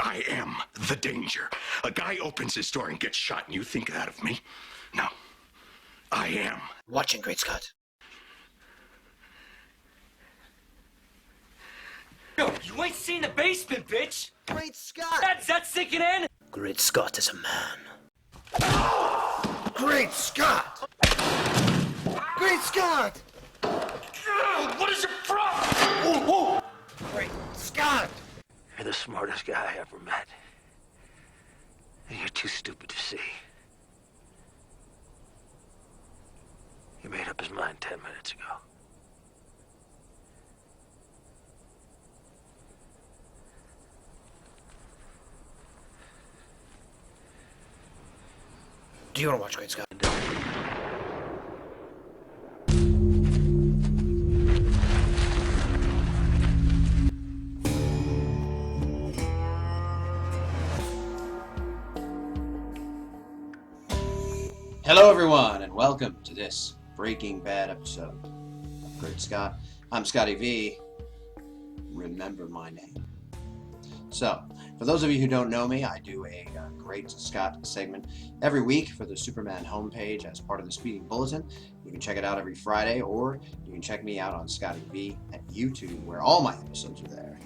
I am the danger. A guy opens his door and gets shot, and you think that of me? No. I am. Watching, Great Scott. No, you ain't seen the basement, bitch! Great Scott! That's sinking in? Great Scott is a man. Great Scott! Great Scott! What is your problem? Great Scott! You're the smartest guy I ever met. And you're too stupid to see. He made up his mind 10 minutes ago. Do you want to watch Great Scott? Hello everyone, and welcome to this Breaking Bad episode of Great Scott. I'm Scotty V. Remember my name. So, for those of you who don't know me, I do a Great Scott segment every week for the Superman homepage as part of the Speeding Bulletin. You can check it out every Friday, or you can check me out on Scotty V at YouTube, where all my episodes are there.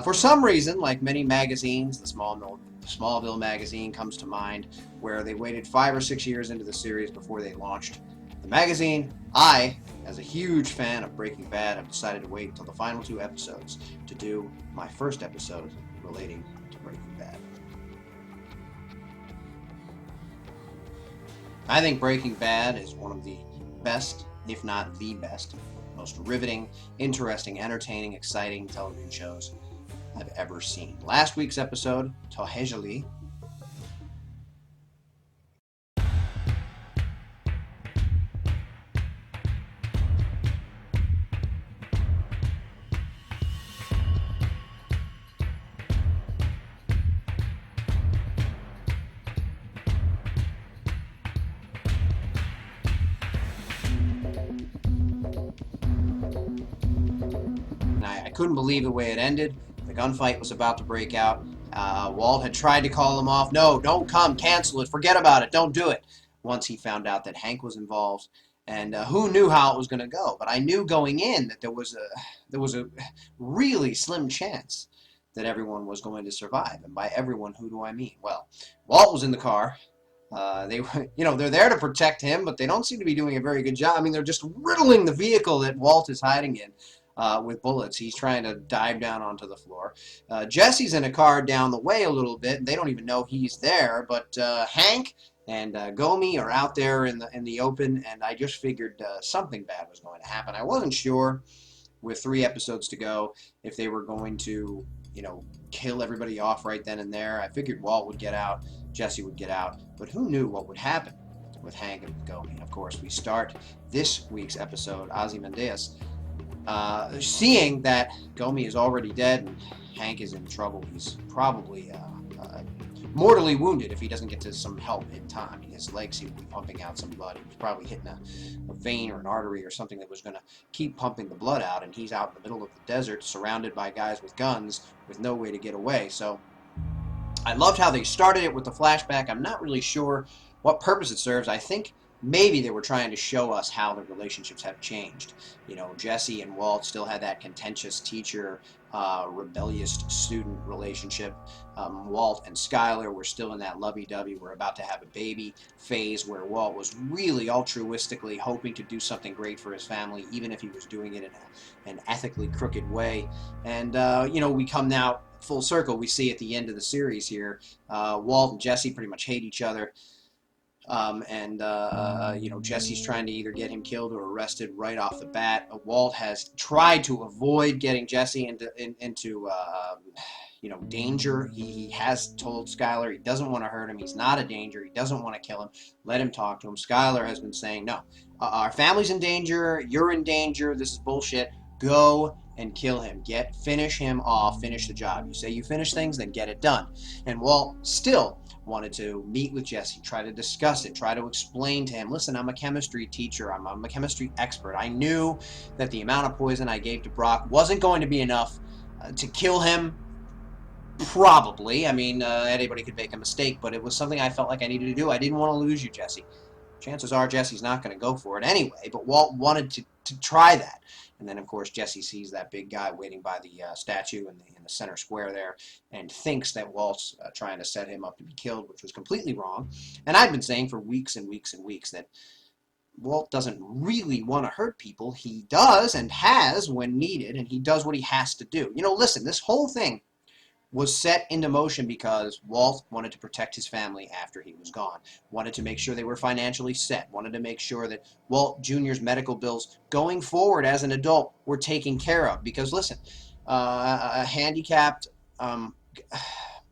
For some reason, like many magazines, the Smallville magazine comes to mind, where they waited 5 or 6 years into the series before they launched the magazine. I, as a huge fan of Breaking Bad, have decided to wait until the final 2 episodes to do my first episode relating to Breaking Bad. I think Breaking Bad is one of the best, if not the best, most riveting, interesting, entertaining, exciting television shows I've ever seen. Last week's episode, Tohejali, I couldn't believe the way it ended. The gunfight was about to break out. Walt had tried to call him off. No, don't come. Cancel it. Forget about it. Don't do it. Once he found out that Hank was involved. And who knew how it was going to go? But I knew going in that there was a really slim chance that everyone was going to survive. And by everyone, who do I mean? Well, Walt was in the car. They're there to protect him, but they don't seem to be doing a very good job. I mean, they're just riddling the vehicle that Walt is hiding in. With bullets. He's trying to dive down onto the floor. Jesse's in a car down the way a little bit. They don't even know he's there, but Hank and Gomi are out there in the open, and I just figured something bad was going to happen. I wasn't sure, with 3 episodes to go, if they were going to, kill everybody off right then and there. I figured Walt would get out, Jesse would get out, but who knew what would happen with Hank and with Gomi? Of course, we start this week's episode, Ozymandias, seeing that Gomi is already dead and Hank is in trouble. He's probably mortally wounded if he doesn't get to some help in time. His legs seem to be pumping out some blood. He was probably hitting a vein or an artery or something that was going to keep pumping the blood out, and he's out in the middle of the desert surrounded by guys with guns with no way to get away. So I loved how they started it with the flashback. I'm not really sure what purpose it serves. I think maybe they were trying to show us how the relationships have changed. Jesse and Walt still had that contentious teacher, rebellious student relationship. Walt and Skyler were still in that lovey-dovey, we're about to have a baby phase, where Walt was really altruistically hoping to do something great for his family, even if he was doing it in an ethically crooked way. And, we come now full circle. We see at the end of the series here, Walt and Jesse pretty much hate each other. Jesse's trying to either get him killed or arrested right off the bat. Walt has tried to avoid getting Jesse into danger. He has told Skyler he doesn't want to hurt him. He's not a danger. He doesn't want to kill him. Let him talk to him. Skyler has been saying, no, our family's in danger. You're in danger. This is bullshit. Go and kill him. Finish him off. Finish the job. You say you finish things, then get it done. And Walt still wanted to meet with Jesse, try to discuss it, try to explain to him, listen, I'm a chemistry teacher, I'm a chemistry expert. I knew that the amount of poison I gave to Brock wasn't going to be enough to kill him. Probably. I mean, anybody could make a mistake, but it was something I felt like I needed to do. I didn't want to lose you, Jesse. Chances are Jesse's not going to go for it anyway, but Walt wanted to try that. And then, of course, Jesse sees that big guy waiting by the statue in the center square there and thinks that Walt's trying to set him up to be killed, which was completely wrong. And I've been saying for weeks and weeks and weeks that Walt doesn't really want to hurt people. He does and has when needed, and he does what he has to do. You know, listen, this whole thing was set into motion because Walt wanted to protect his family after he was gone, wanted to make sure they were financially set, wanted to make sure that Walt Jr.'s medical bills going forward as an adult were taken care of. Because listen, a handicapped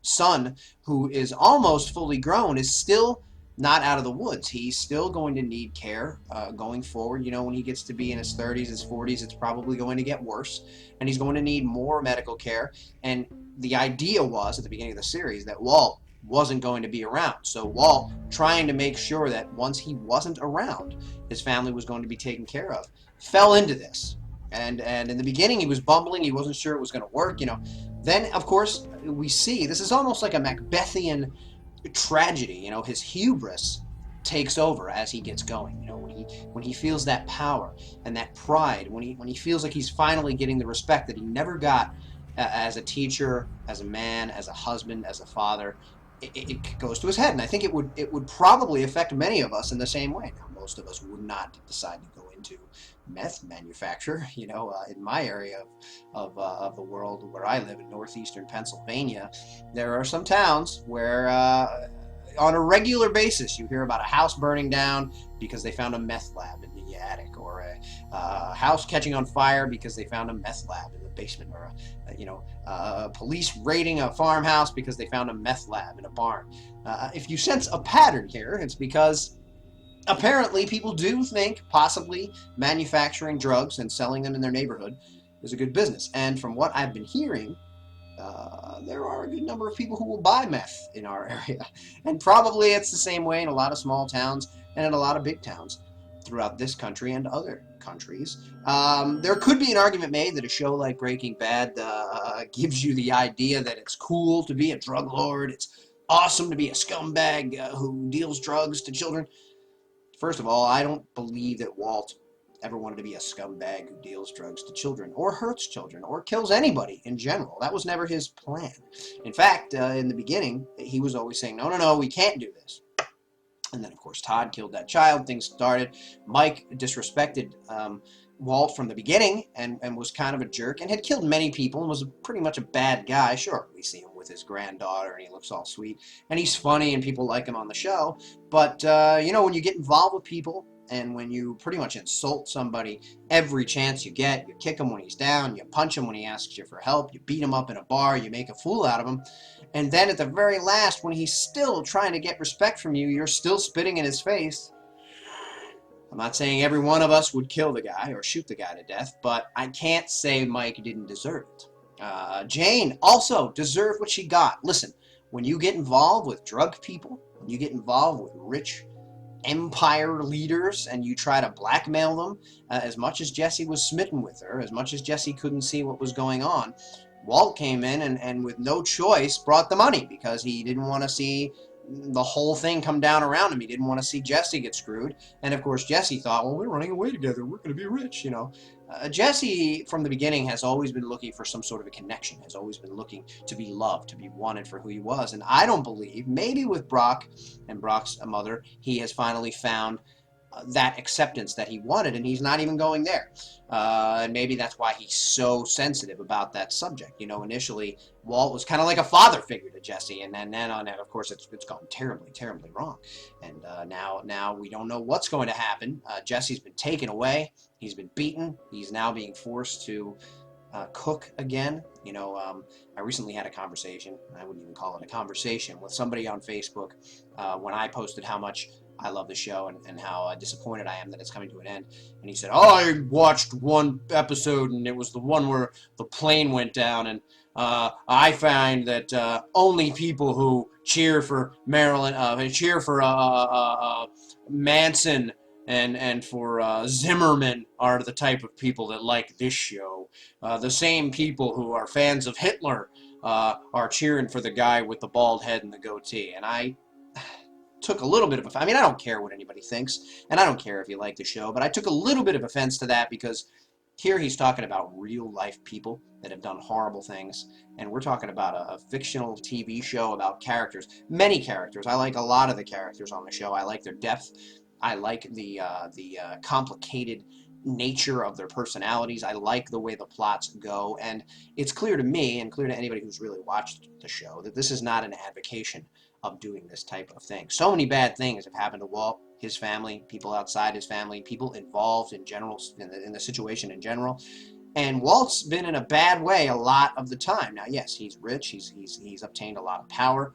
son who is almost fully grown is still not out of the woods. He's still going to need care going forward. You know, when he gets to be in his 30s, his 40s, it's probably going to get worse, and he's going to need more medical care. And the idea was, at the beginning of the series, that Walt wasn't going to be around. So Walt, trying to make sure that once he wasn't around, his family was going to be taken care of, fell into this. And in the beginning, he was bumbling. He wasn't sure it was going to work, you know. Then, of course, we see, this is almost like a Macbethian tragedy, you know, his hubris takes over as he gets going. You know, when he feels that power and that pride, when he feels like he's finally getting the respect that he never got as a teacher, as a man, as a husband, as a father, it goes to his head. And I think it would probably affect many of us in the same way. Now, most of us would not decide to go into meth manufacture. You know, in my area of the world where I live in northeastern Pennsylvania, there are some towns where on a regular basis you hear about a house burning down because they found a meth lab in the attic, or a house catching on fire because they found a meth lab in the basement, or police raiding a farmhouse because they found a meth lab in a barn. If you sense a pattern here, it's because apparently people do think possibly manufacturing drugs and selling them in their neighborhood is a good business. And from what I've been hearing, there are a good number of people who will buy meth in our area. And probably it's the same way in a lot of small towns and in a lot of big towns throughout this country and other countries. There could be an argument made that a show like Breaking Bad gives you the idea that it's cool to be a drug lord, it's awesome to be a scumbag who deals drugs to children. First of all, I don't believe that Walt ever wanted to be a scumbag who deals drugs to children, or hurts children, or kills anybody in general. That was never his plan. In fact, in the beginning, he was always saying, no, we can't do this. And then, of course, Todd killed that child. Things started. Mike disrespected Walt from the beginning and was kind of a jerk and had killed many people and was pretty much a bad guy. Sure, we see him with his granddaughter and he looks all sweet and he's funny and people like him on the show. But, when you get involved with people and when you pretty much insult somebody every chance you get, you kick him when he's down, you punch him when he asks you for help, you beat him up in a bar, you make a fool out of him, and then at the very last, when he's still trying to get respect from you, you're still spitting in his face. I'm not saying every one of us would kill the guy or shoot the guy to death, but I can't say Mike didn't deserve it. Jane also deserved what she got. Listen, when you get involved with drug people, when you get involved with rich empire leaders and you try to blackmail them, as much as Jesse was smitten with her, as much as Jesse couldn't see what was going on, Walt came in and with no choice brought the money because he didn't want to see the whole thing come down around him. He didn't want to see Jesse get screwed. And of course, Jesse thought, well, we're running away together. We're going to be rich, Jesse, from the beginning, has always been looking for some sort of a connection, has always been looking to be loved, to be wanted for who he was. And I don't believe, maybe with Brock and Brock's mother, he has finally found that acceptance that he wanted, and he's not even going there. And maybe that's why he's so sensitive about that subject. Initially, Walt was kind of like a father figure to Jesse, and then on that, of course, it's gone terribly, terribly wrong. And now we don't know what's going to happen. Jesse's been taken away. He's been beaten. He's now being forced to cook again. I recently had a conversation, I wouldn't even call it a conversation, with somebody on Facebook when I posted how much I love the show and how disappointed I am that it's coming to an end. And he said, I watched one episode and it was the one where the plane went down, and I find that only people who cheer for Marilyn, cheer for Manson and for Zimmerman are the type of people that like this show. The same people who are fans of Hitler are cheering for the guy with the bald head and the goatee. And I took a little bit of I mean, I don't care what anybody thinks, and I don't care if you like the show, but I took a little bit of offense to that because here he's talking about real-life people that have done horrible things, and we're talking about a fictional TV show about characters, many characters. I like a lot of the characters on the show. I like their depth. I like the complicated nature of their personalities. I like the way the plots go, and it's clear to me and clear to anybody who's really watched the show that this is not an advocation of doing this type of thing. So many bad things have happened to Walt, his family, people outside his family, people involved in general in the situation in general. And Walt's been in a bad way a lot of the time. Now, yes, he's rich. He's obtained a lot of power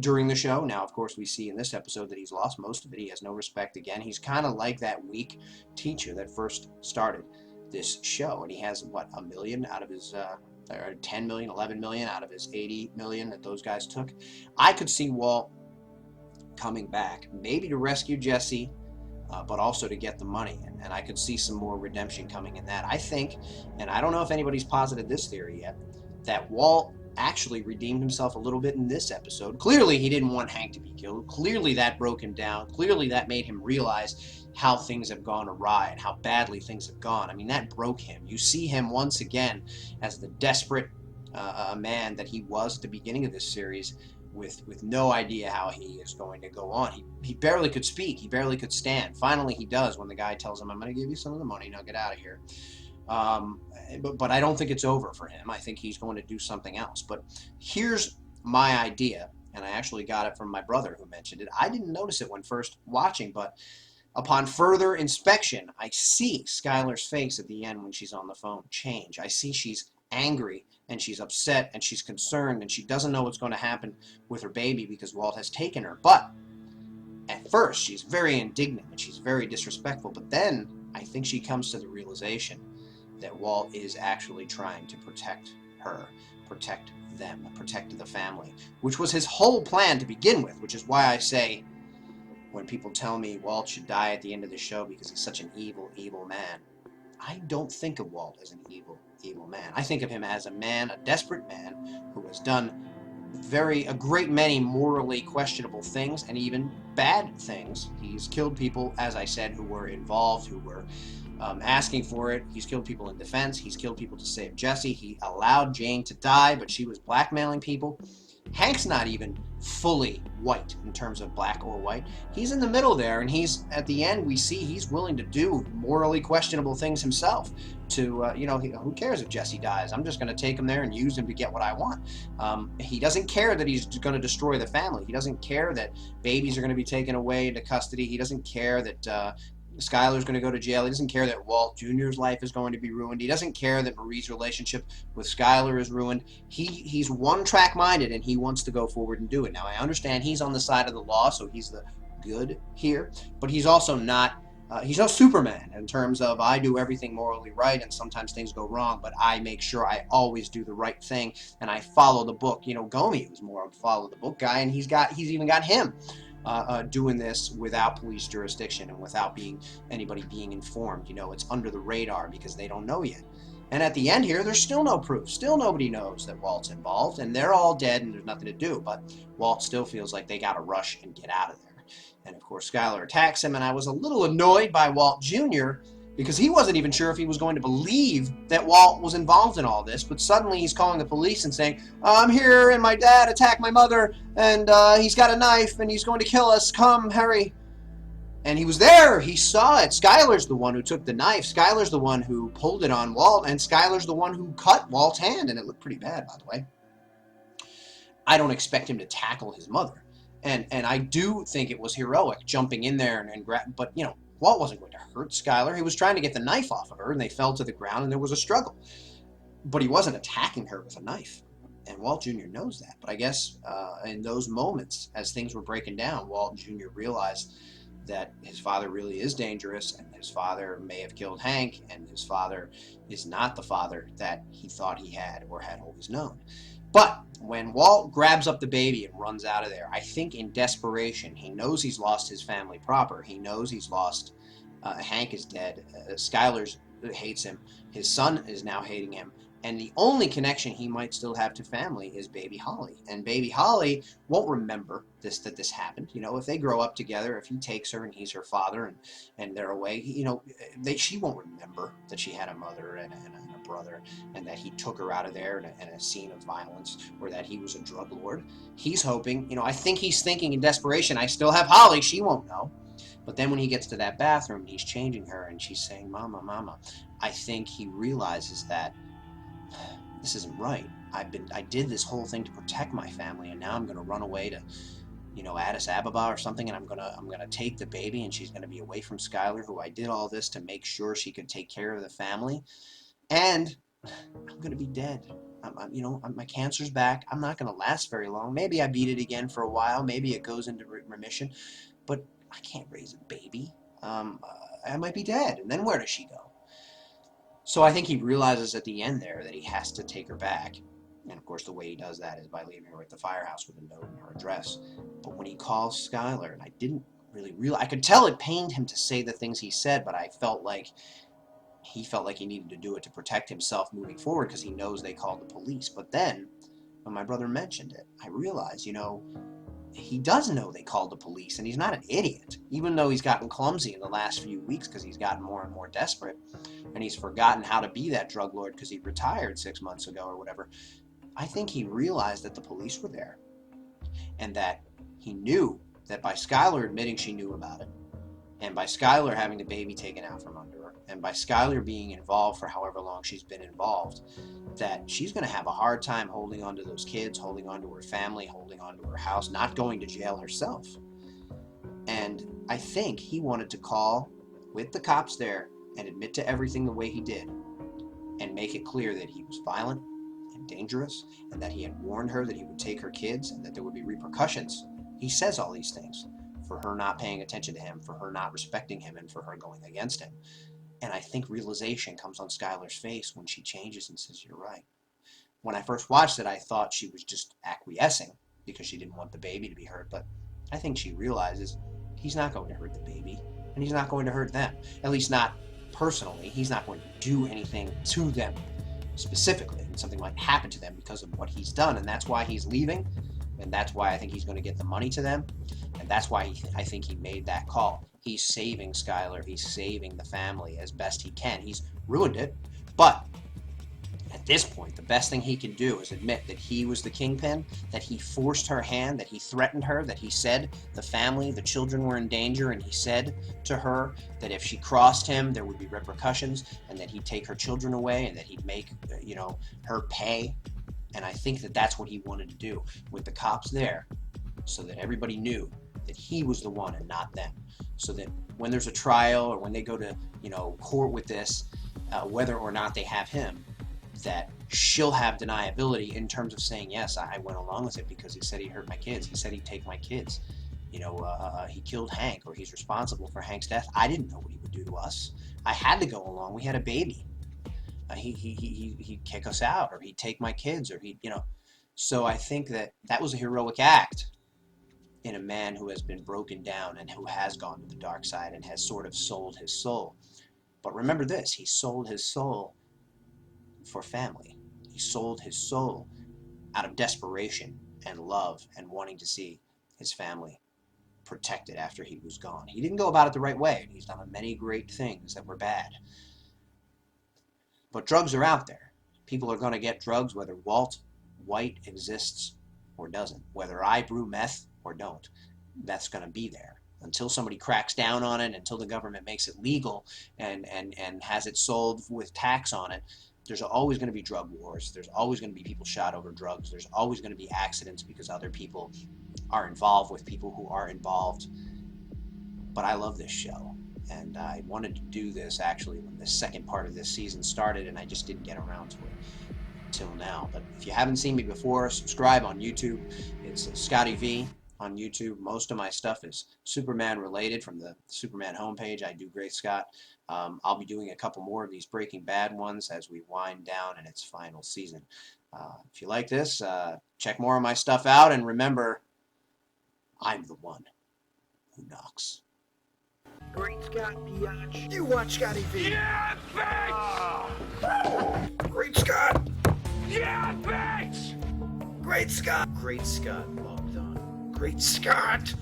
during the show. Now, of course, we see in this episode that he's lost most of it. He has no respect again. He's kind of like that weak teacher that first started this show. And he has, what, $1 million out of his, or 10 million, 11 million out of his 80 million that those guys took. I could see Walt coming back, maybe to rescue Jesse, but also to get the money. And I could see some more redemption coming in that. I think, and I don't know if anybody's posited this theory yet, that Walt actually redeemed himself a little bit in this episode. Clearly, he didn't want Hank to be killed. Clearly, that broke him down. Clearly, that made him realize how things have gone awry and how badly things have gone. I mean, that broke him. You see him once again as the desperate man that he was at the beginning of this series, with no idea how he is going to go on. He barely could speak. He barely could stand. Finally, he does when the guy tells him, "I'm going to give you some of the money. Now get out of here." But I don't think it's over for him. I think he's going to do something else. But here's my idea, and I actually got it from my brother who mentioned it. I didn't notice it when first watching, but upon further inspection, I see Skylar's face at the end when she's on the phone change. I see she's angry and she's upset and she's concerned and she doesn't know what's going to happen with her baby because Walt has taken her. But at first, she's very indignant and she's very disrespectful. But then I think she comes to the realization that Walt is actually trying to protect her, protect them, protect the family, which was his whole plan to begin with, which is why I say when people tell me Walt should die at the end of the show because he's such an evil, evil man, I don't think of Walt as an evil, evil man. I think of him as a man, a desperate man who has done a great many morally questionable things and even bad things. He's killed people, as I said, who were involved, who were asking for it. He's killed people in defense. He's killed people to save Jesse. He allowed Jane to die, but she was blackmailing people. Hank's not even fully white in terms of black or white. He's in the middle there, and he's, at the end, we see he's willing to do morally questionable things himself to, who cares if Jesse dies? I'm just going to take him there and use him to get what I want. He doesn't care that he's going to destroy the family. He doesn't care that babies are going to be taken away into custody. He doesn't care that Skylar's going to go to jail. He doesn't care that Walt Jr.'s life is going to be ruined. He doesn't care that Marie's relationship with Skylar is ruined. He's one-track minded, and he wants to go forward and do it. Now, I understand he's on the side of the law, so he's the good here, but he's also not, he's no Superman in terms of I do everything morally right, and sometimes things go wrong, but I make sure I always do the right thing, and I follow the book. Gomi was more of a follow the book guy, and he's even got him doing this without police jurisdiction and without anybody being informed. It's under the radar because they don't know yet. And at the end here, there's still no proof. Still nobody knows that Walt's involved, and they're all dead and there's nothing to do. But Walt still feels like they got to rush and get out of there. And of course, Skylar attacks him, and I was a little annoyed by Walt Jr. because he wasn't even sure if he was going to believe that Walt was involved in all this, but suddenly he's calling the police and saying, "I'm here, and my dad attacked my mother, and he's got a knife, and he's going to kill us. Come, hurry." And he was there. He saw it. Skylar's the one who took the knife. Skylar's the one who pulled it on Walt, and Skylar's the one who cut Walt's hand, and it looked pretty bad, by the way. I don't expect him to tackle his mother, and I do think it was heroic jumping in there and grab, but, Walt wasn't going to hurt Skylar. He was trying to get the knife off of her, and they fell to the ground, and there was a struggle. But he wasn't attacking her with a knife, and Walt Jr. knows that. But I guess in those moments, as things were breaking down, Walt Jr. realized that his father really is dangerous, and his father may have killed Hank, and his father is not the father that he thought he had or had always known. But when Walt grabs up the baby and runs out of there, I think in desperation, he knows he's lost his family proper. He knows he's lost, Hank is dead, Skylar hates him, his son is now hating him, And the only connection he might still have to family is baby Holly. And baby Holly won't remember that this happened. You know, if they grow up together, if he takes her and he's her father and they're away, you know, she won't remember that she had a mother and a brother and that he took her out of there in a scene of violence, or that he was a drug lord. He's hoping, you know, I think he's thinking in desperation, I still have Holly, she won't know. But then when he gets to that bathroom, he's changing her and she's saying, Mama, Mama. I think he realizes that this isn't right. I did this whole thing to protect my family, and now I'm gonna run away to, you know, Addis Ababa or something, and I'm gonna take the baby, and she's gonna be away from Skylar, who I did all this to make sure she could take care of the family, and I'm gonna be dead. My cancer's back. I'm not gonna last very long. Maybe I beat it again for a while. Maybe it goes into remission, but I can't raise a baby. I might be dead, and then where does she go? So I think he realizes at the end there that he has to take her back. And of course the way he does that is by leaving her at the firehouse with a note and her address. But when he calls Skylar, and I didn't really realize, I could tell it pained him to say the things he said, but I felt like he needed to do it to protect himself moving forward because he knows they called the police. But then when my brother mentioned it, I realized, you know, he does know they called the police, and he's not an idiot, even though he's gotten clumsy in the last few weeks because he's gotten more and more desperate, and he's forgotten how to be that drug lord because he retired 6 months ago or whatever. I think he realized that the police were there, and that he knew that by Skylar admitting she knew about it, and by Skylar having the baby taken out from under her, and by Skylar being involved for however long she's been involved, that she's going to have a hard time holding on to those kids, holding on to her family, holding on to her house, not going to jail herself. And I think he wanted to call with the cops there and admit to everything the way he did, and make it clear that he was violent and dangerous, and that he had warned her that he would take her kids and that there would be repercussions. He says all these things for her not paying attention to him, for her not respecting him, and for her going against him. And I think realization comes on Skylar's face when she changes and says, you're right. When I first watched it, I thought she was just acquiescing because she didn't want the baby to be hurt, but I think she realizes he's not going to hurt the baby, and he's not going to hurt them. At least not personally. He's not going to do anything to them specifically, and something might happen to them because of what he's done, and that's why he's leaving, and that's why I think he's going to get the money to them, and that's why I think he made that call. He's saving Skylar. He's saving the family as best he can. He's ruined it, but at this point, the best thing he can do is admit that he was the kingpin, that he forced her hand, that he threatened her, that he said the family, the children were in danger, and he said to her that if she crossed him, there would be repercussions, and that he'd take her children away, and that he'd make, her pay. And I think that that's what he wanted to do with the cops there, so that everybody knew that he was the one and not them. So that when there's a trial or when they go to, court with this, whether or not they have him, that she'll have deniability in terms of saying, yes, I went along with it because he said he hurt my kids. He said he'd take my kids. He killed Hank, or he's responsible for Hank's death. I didn't know what he would do to us. I had to go along. We had a baby. He'd kick us out, or he'd take my kids, or So I think that was a heroic act in a man who has been broken down and who has gone to the dark side and has sort of sold his soul. But remember this, he sold his soul for family. He sold his soul out of desperation and love and wanting to see his family protected after he was gone. He didn't go about it the right way, and he's done many great things that were bad. But drugs are out there. People are going to get drugs whether Walt White exists or doesn't. Whether I brew meth or don't, meth's going to be there. Until somebody cracks down on it, until the government makes it legal and has it sold with tax on it, there's always going to be drug wars. There's always going to be people shot over drugs. There's always going to be accidents because other people are involved with people who are involved. But I love this show. And I wanted to do this actually when the second part of this season started, and I just didn't get around to it till now. But if you haven't seen me before, subscribe on YouTube. It's Scotty V on YouTube. Most of my stuff is Superman related from the Superman homepage. I do Great Scott. I'll be doing a couple more of these Breaking Bad ones as we wind down in its final season. If you like this, check more of my stuff out, and remember, I'm the one who knocks. Great Scott, biatch. You watch Scotty V. Yeah, bitch! Great Scott. Yeah, bitch! Great Scott. Great Scott, Bogdan. Great Scott.